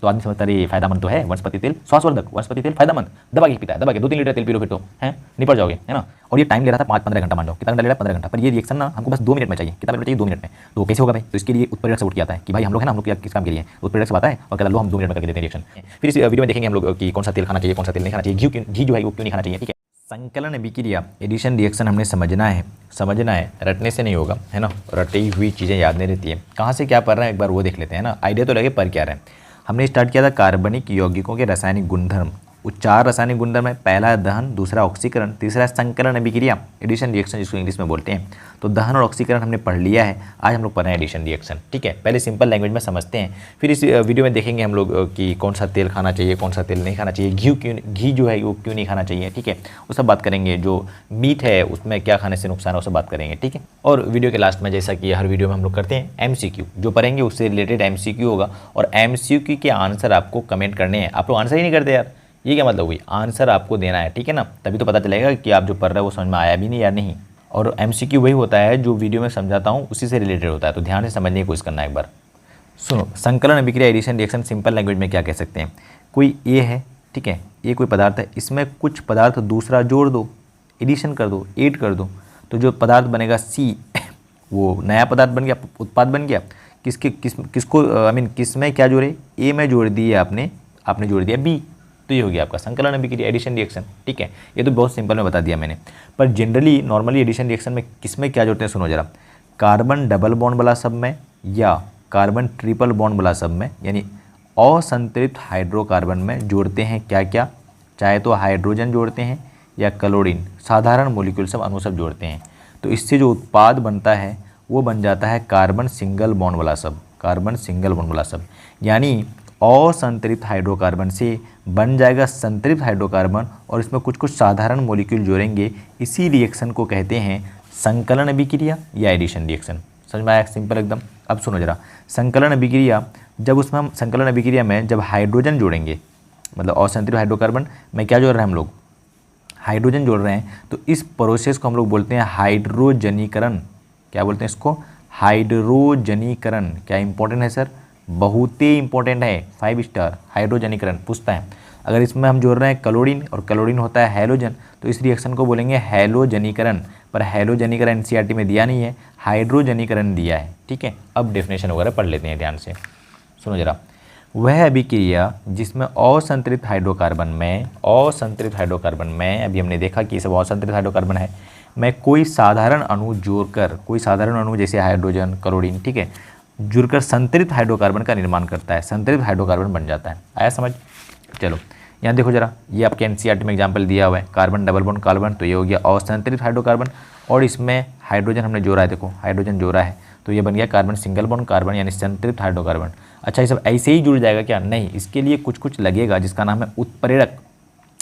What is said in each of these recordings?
तो आदमी समझता है फायदामंद तो है वनस्पति तेल, श्वासवर्धक वनस्पति तेल फायदामंद, दबा के पीता है, दबा के 2-3 लीटर तेल पी लो फिर तो है निपट जाओगे, है ना। और ये टाइम ले रहा था 5-15 घंटा, मान लो कितना घंटा ले रहा है 15 घंटा, पर ये रिएक्शन ना हमको बस 2 मिनट में चाहिए, कितना मिनट चाहिए 2 मिनट में। तो कैसे होगा भाई, तो इसके लिए उत्प्रेरक से उठ के आता है कि भाई हम लोग है ना, हम लोग किस काम के लिए उत्प्रेरक से आता है और कहता लो हम 2 मिनट में करके देते हैं रिएक्शन। फिर इस वीडियो में देखेंगे हम लोग कि कौन सा तेल खाना चाहिए, कौन सा तेल नहीं खाना चाहिए, घी जो है वो क्यों नहीं खाना चाहिए, ठीक है। संकलन अभिक्रिया एडिशन रिएक्शन हमने समझना है, रटने से नहीं होगा, है ना, रटी हुई चीज़ें याद नहीं रहती है, कहाँ से क्या पढ़ रहे हैं एक बार वो देख लेते हैं ना, आइडिया तो लगे पर क्या रहे हैं। हमने स्टार्ट किया था कार्बनिक यौगिकों के रासायनिक गुणधर्म, चार रासायनिक गुणधर्म है, पहला दहन, दूसरा ऑक्सीकरण, तीसरा संकलन अभिक्रिया एडिशन रिएक्शन जिसको इंग्लिश में बोलते हैं। तो दहन और ऑक्सीकरण हमने पढ़ लिया है, आज हम लोग पढ़ रहे हैं एडिशन रिएक्शन, ठीक है। पहले सिंपल लैंग्वेज में समझते हैं, फिर इस वीडियो में देखेंगे हम लोग कि कौन सा तेल खाना चाहिए, कौन सा तेल नहीं खाना चाहिए, घी जो है वो क्यों नहीं खाना चाहिए, ठीक है, वो सब बात करेंगे। जो मीट है उसमें क्या खाने से नुकसान है वो सब बात करेंगे, ठीक है। और वीडियो के लास्ट में जैसा कि हर वीडियो में हम लोग करते हैं MCQ जो पढ़ेंगे उससे रिलेटेड MCQ होगा, और MCQ के आंसर आपको कमेंट करने हैं। आप लोग आंसर ही नहीं करते यार, ये क्या मतलब हुई, आंसर आपको देना है, ठीक है ना, तभी तो पता चलेगा कि आप जो पढ़ रहे हो वो समझ में आया भी नहीं या नहीं। और MCQ वही होता है जो वीडियो में समझाता हूँ उसी से रिलेटेड होता है, तो ध्यान से समझने की कोशिश करना एक बार। सुनो, संकलन अभिक्रिया एडिशन रिएक्शन सिंपल लैंग्वेज में क्या कह सकते हैं, कोई ए है, ठीक है, ये कोई पदार्थ है, इसमें कुछ पदार्थ दूसरा जोड़ दो, एडिशन कर दो, ऐड कर दो, तो जो पदार्थ बनेगा C वो नया पदार्थ बन गया, उत्पाद बन गया। किसको आई मीन किस में क्या जोड़े, ए में जोड़ दिया आपने जोड़ दिया B, तो ये हो गया आपका संकलन अभिक्रिया एडिशन रिएक्शन, ठीक है। ये तो बहुत सिंपल में बता दिया मैंने, पर जनरली नॉर्मली एडिशन रिएक्शन में किस में क्या जोड़ते हैं सुनो जरा, कार्बन डबल बॉन्ड वाला सब में या कार्बन ट्रिपल बॉन्ड वाला सब में, यानी असंतृप्त हाइड्रोकार्बन में जोड़ते हैं क्या क्या, चाहे तो हाइड्रोजन जोड़ते हैं या क्लोरीन, साधारण मोलिक्यूल सब अणु सब जोड़ते हैं। तो इससे जो उत्पाद बनता है वो बन जाता है कार्बन सिंगल बॉन्ड वाला सब, कार्बन सिंगल बॉन्ड वाला सब, यानी असंतृप्त हाइड्रोकार्बन से बन जाएगा संतृप्त हाइड्रोकार्बन, और इसमें कुछ कुछ साधारण मॉलिक्यूल जोड़ेंगे। इसी रिएक्शन को कहते हैं संकलन अभिक्रिया या एडिशन रिएक्शन। समझ में आया, सिंपल एकदम। अब सुनो जरा, संकलन अभिक्रिया जब उसमें हम संकलन अभिक्रिया में जब हाइड्रोजन जोड़ेंगे, मतलब असंतृप्त हाइड्रोकार्बन में क्या जोड़ रहे हैं हम लोग, हाइड्रोजन जोड़ रहे हैं, तो इस प्रोसेस को हम लोग बोलते हैं हाइड्रोजनीकरण। क्या बोलते हैं इसको, हाइड्रोजनीकरण। क्या इंपॉर्टेंट है सर, बहुत ही इंपॉर्टेंट है, 5 स्टार। हाइड्रोजनीकरण पूछता है, अगर इसमें हम जोड़ रहे हैं क्लोरीन और क्लोरीन होता है हैलोजन, तो इस रिएक्शन को बोलेंगे हैलोजनीकरण। पर हैलोजनीकरण NCERT में दिया नहीं है, हाइड्रोजनीकरण दिया है, ठीक है। अब डेफिनेशन वगैरह पढ़ लेते हैं ध्यान से, सुनो जरा। वह अभिक्रिया जिसमें असंतृप्त हाइड्रोकार्बन में अभी हमने देखा कि सब असंतृप्त हाइड्रोकार्बन है, मैं कोई साधारण अणु जोड़कर, कोई साधारण अणु जैसे हाइड्रोजन क्लोरीन, ठीक है, जुड़कर संतृप्त हाइड्रोकार्बन का निर्माण करता है, संतृप्त हाइड्रोकार्बन बन जाता है। आया समझ। चलो यहाँ देखो जरा, ये आपके NCERT में एग्जाम्पल दिया हुआ है, कार्बन डबल बॉन्ड कार्बन, तो ये हो गया असंतृप्त हाइड्रोकार्बन, और इसमें हाइड्रोजन हमने जोड़ा है, देखो हाइड्रोजन जोड़ा है, तो ये बन गया कार्बन सिंगल बॉन्ड कार्बन यानी संतृप्त हाइड्रोकार्बन। अच्छा, ये सब ऐसे ही जुड़ जाएगा क्या, नहीं, इसके लिए कुछ कुछ लगेगा जिसका नाम है उत्प्रेरक।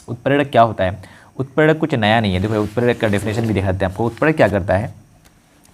उत्प्रेरक क्या होता है, उत्प्रेरक कुछ नया नहीं है, देखो उत्प्रेरक का डेफिनेशन भी दिखाते हैं आपको। उत्प्रेरक क्या करता है,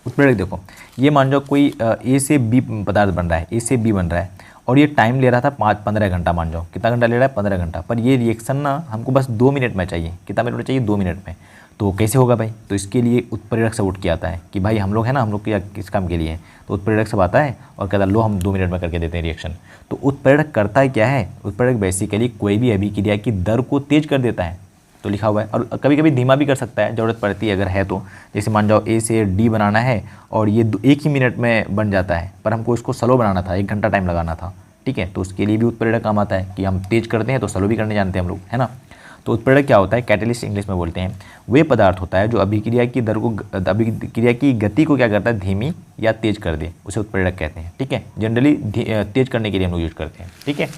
उत्प्रेरक देखो, ये मान जाओ कोई A से B पदार्थ बन रहा है, A से B बन रहा है, और ये टाइम ले रहा था 5-15 घंटा, मान जाओ कितना घंटा ले रहा है, 15 घंटा, पर ये रिएक्शन ना हमको बस 2 मिनट में चाहिए। कितना मिनट में चाहिए, 2 मिनट में। तो कैसे होगा भाई, तो इसके लिए उत्प्रेरक से उठ के आता है कि भाई हम लोग है ना, हम लोग किस काम के लिए, तो उत्प्रेरक सब आता है और कहता है लो हम 2 मिनट में करके देते हैं रिएक्शन। तो उत्प्रेरक करता है क्या है, उत्प्रेरक बेसिकली कोई भी अभिक्रिया की दर को तेज कर देता है, तो लिखा हुआ है, और कभी कभी धीमा भी कर सकता है, ज़रूरत पड़ती है अगर है तो। जैसे मान जाओ A से D बनाना है और ये 1 ही मिनट में बन जाता है, पर हमको इसको स्लो बनाना था, 1 घंटा टाइम लगाना था, ठीक है, तो उसके लिए भी उत्प्रेरक काम आता है कि हम तेज करते हैं तो स्लो भी करने जानते हैं हम लोग, है ना। तो उत्प्रेरक क्या होता है, कैटलिस्ट इंग्लिश में बोलते हैं, वे पदार्थ होता है जो अभिक्रिया की दर को, अभिक्रिया की गति को क्या करता है, धीमी या तेज कर दे, उसे उत्प्रेरक कहते हैं, ठीक है। जनरली तेज करने के लिए हम लोग यूज करते हैं, ठीक है।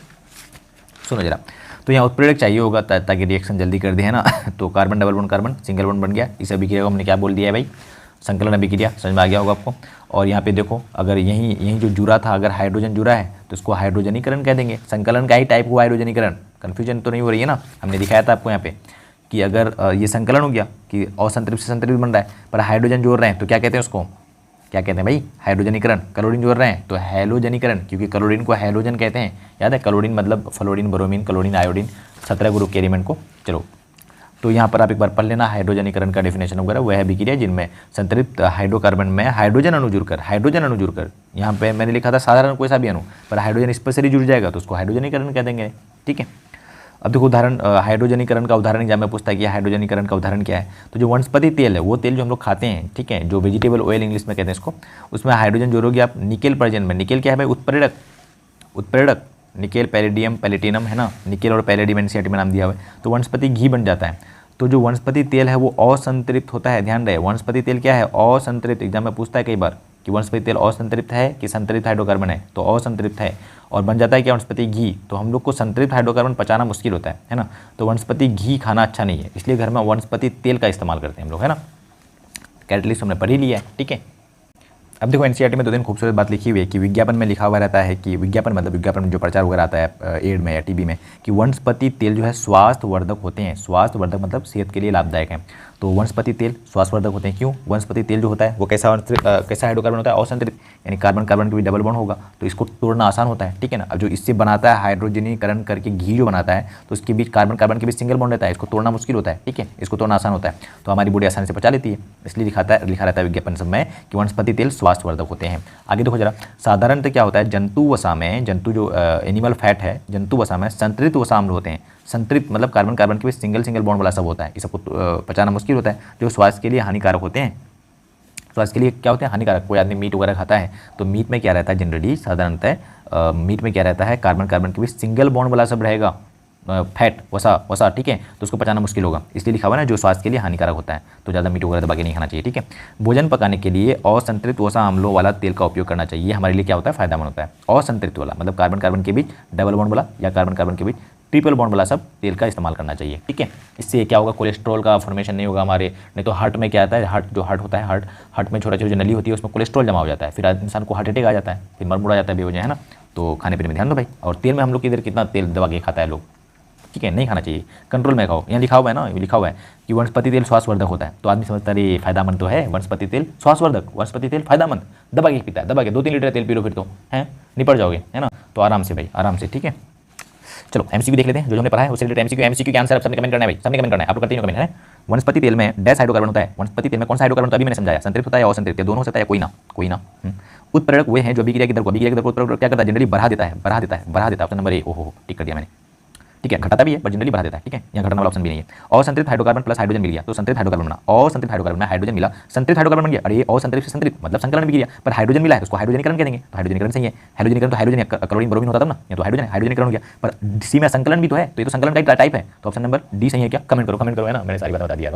सुनो जरा, तो यहाँ उत्प्रेरक चाहिए होगा ताकि रिएक्शन जल्दी कर दे, है ना। तो carbon double bond carbon single bond बन गया, इस अभिक्रिया को हमने क्या बोल दिया है भाई, संकलन अभिक्रिया। समझ में आ गया होगा आपको। और यहाँ पे देखो, अगर यहीं जो जुड़ा था, अगर हाइड्रोजन जुड़ा है तो इसको हाइड्रोजनीकरण कह देंगे। संकलन का ही टाइप हुआ हाइड्रोजनीकरण, कन्फ्यूजन तो नहीं हो रही है ना। हमने दिखाया था आपको यहाँ पे कि अगर ये संकलन हो गया कि असंतृप्त से संतृप्त बन रहा है, पर हाइड्रोजन जोड़ रहे हैं तो क्या कहते हैं उसको, क्या कहते हैं भाई, हाइड्रोजनीकरण। क्लोरीन जोड़ रहे हैं तो हैलोजनीकरण, क्योंकि क्लोरीन को हैलोजन कहते हैं, याद है। क्लोरीन मतलब fluorine, bromine, chlorine, iodine, 17 group के एलिमेंट को। चलो तो यहाँ पर आप एक बार पढ़ लेना हाइड्रोजनीकरण का डेफिनेशन वगैरह। वह अभिक्रिया जिनमें संतृप्त हाइड्रोकार्बन में हाइड्रोजन अणु जुड़कर यहाँ पे मैंने लिखा था साधारण कोई सा भी अणु, पर हाइड्रोजन स्पेशली जुड़ जाएगा तो उसको हाइड्रोजनीकरण कह देंगे। ठीक है, अब देखो उदाहरण, हाइड्रोजनीकरण का उदाहरण एग्जाम में पूछता है कि हाइड्रोजनीकरण का उदाहरण क्या है। तो जो वनस्पति तेल है, वो तेल जो हम लोग खाते हैं, ठीक है, जो वेजिटेबल ऑयल इंग्लिश में कहते हैं इसको, उसमें हाइड्रोजन जोड़ोगे आप निकेल प्रेजेंट में। निकेल क्या है भाई? उत्प्रेरक निकेल, पैलेडियम, पैलेटिनम है ना, निकेल और पैलेडियम एनसीईआरटी में नाम दिया हुआ है। तो वनस्पति घी बन जाता है। तो जो वनस्पति तेल है वो असंतृप्त होता है, ध्यान रहे। वनस्पति तेल क्या है? असंतृप्त। एग्जाम में पूछता है कई बार कि वनस्पति तेल असंतृप्त है कि संतृप्त हाइड्रोकार्बन है, तो असंतृप्त है। और बन जाता है क्या? वनस्पति घी। तो हम लोग को संतृप्त हाइड्रोकार्बन पचाना मुश्किल होता है ना, तो वनस्पति घी खाना अच्छा नहीं है, इसलिए घर में वनस्पति तेल का इस्तेमाल करते हैं हम लोग, है ना। कैटलिस्ट हमने पढ़ ही लिया है। ठीक है, अब देखो एनसीईआरटी में 2 खूबसूरत बात लिखी हुई है कि विज्ञापन में लिखा हुआ रहता है कि विज्ञापन मतलब विज्ञापन में जो प्रचार वगैरह आता है एड में या टीवी में, कि वनस्पति तेल जो है स्वास्थ्यवर्धक होते हैं। स्वास्थ्यवर्धक मतलब सेहत के लिए लाभदायक है। तो वनस्पति तेल स्वास्थ्यवर्धक होते हैं। क्यों? वनस्पति तेल जो होता है वो कैसा हाइड्रोकार्बन होता है? असंतृप्त, यानी कार्बन कार्बन के भी डबल बॉन्ड होगा, तो इसको तोड़ना आसान होता है। ठीक है ना। अब जो इससे बनाता है हाइड्रोजनीकरण करके घी जो बनाता है, तो उसके बीच कार्बन कार्बन के बीच सिंगल बॉन्ड रहता है, इसको तोड़ना मुश्किल होता है। ठीक है, इसको तोड़ना आसान होता है, तो हमारी बॉडी आसानी से पचा लेती है, इसलिए लिखा रहता है विज्ञापन सब में कि वनस्पति तेल स्वास्थ्यवर्धक होते हैं। आगे देखो जरा, साधारणतः क्या होता है? जंतु वसा में, जंतु जो एनिमल फैट है, जंतु वसा में संतृप्त वसा अम्ल होते हैं। संतृप्त मतलब कार्बन कार्बन के बीच सिंगल बॉन्ड वाला सब होता है, इस सबको पचाना मुश्किल होता है, जो स्वास्थ्य के लिए हानिकारक होते हैं। स्वास्थ्य के लिए क्या होते हैं? हानिकारक। कोई आदमी मीट वगैरह खाता है तो मीट में क्या रहता है? जनरली साधारणतः मीट में क्या रहता है? कार्बन कार्बन के बीच सिंगल बॉन्ड वाला सब रहेगा, फैट वसा। ठीक है, तो उसको पचाना मुश्किल होगा, इसलिए लिखा हुआ है ना जो स्वास्थ्य के लिए हानिकारक होता है। तो ज़्यादा मीट वगैरह दबा के नहीं खाना चाहिए। ठीक है, भोजन पकाने के लिए असंतृप्त वसा अम्लों वाला तेल का उपयोग करना चाहिए। हमारे लिए क्या होता है? फायदेमंद होता है। असंतृप्त वाला मतलब कार्बन कार्बन के बीच डबल बॉन्ड वाला या कार्बन कार्बन के बीच ट्रिपल बॉन्ड वाला सब तेल का इस्तेमाल करना चाहिए। ठीक है, इससे क्या होगा? कोलेस्ट्रॉल का फॉर्मेशन नहीं होगा हमारे। नहीं तो हार्ट में क्या आता है? हार्ट होता है, हार्ट में छोटा छोटा जो नली होती है उसमें कोलेस्ट्रॉल जमा हो जाता है, फिर इंसान को हार्ट अटैक आ जाता है, फिर मर मुड़ा जाता है बेवजह, है ना। तो खाने पीने में ध्यान दो भाई। और तेल में हम लोग इधर कितना तेल दबा के खाता है लोग, ठीक है, नहीं खाना चाहिए, कंट्रोल में खाओ। यहाँ लिखा हुआ है ना, लिखा हुआ है कि वनस्पति तेल स्वास्थ्यवर्धक होता है, तो आदमी समझता है फायदामंद तो है वनस्पति तेल, स्वास्थ्यवर्धक, वनस्पति तेल फायदामंद, दबा के पीता है, दबा के 2-3 लीटर तेल पी लो, फिर तो है निपट जाओगे, है ना। तो आराम से भाई, आराम से। ठीक है, चलो एमसीक्यू देख लेते हैं जो हमने पढ़ा है उससे रिलेटेड। एमसीक्यू के आंसर आप सबने कमेंट करना है भाई, सबने कमेंट करना है, आप लोग करते ही कमेंट है। वनस्पति तेल में डैश हाइड्रोकार्बन होता है। वनस्पति तेल में कौन सा हाइड्रोकार्बन होता है? अभी मैंने समझाया, संतृप्त होता है या असंतृप्त, दोनों हो सकता है, कोई ना। उत्प्रेरक वे हैं जो अभिक्रिया की दर को उत्प्रेरक क्या करता है? जनरली बढ़ा देता है। ऑप्शन नंबर ए, ओहो टिक कर दिया मैंने। ठीक है, घटाता भी है बट जनरली बढ़ा देता है। ठीक है, यहाँ घटाने वाला ऑप्शन भी नहीं है। असंतृप्त हाइड्रोकार्बन प्लस हाइड्रोजन मिल गया तो संतृप्त हाइड्रोकार्बन बना। असंतृप्त हाइड्रोकार्बन में हाइड्रोजन मिला, संतृप्त हाइड्रोकार्बन बन गया। अरे असंतृप्त से संतृप्त मतलब संकलन भी किया, पर हाइड्रोजन मिला है तो उसको हाइड्रोजनीकरण कह देंगे, तो हाइड्रोजनीकरण सही है। हाइड्रोजनीकरण तो हाइड्रोजन क्लोरीन ब्रोमीन होता था ना, ये तो हाइड्रोजनीकरण हो गया, पर सी में संकलन भी तो है, तो ये तो संकलन का टाइप है। तो ऑप्शन नंबर डी सही है क्या? कमेंट करो, है ना, मैंने सारी बात बता दिया।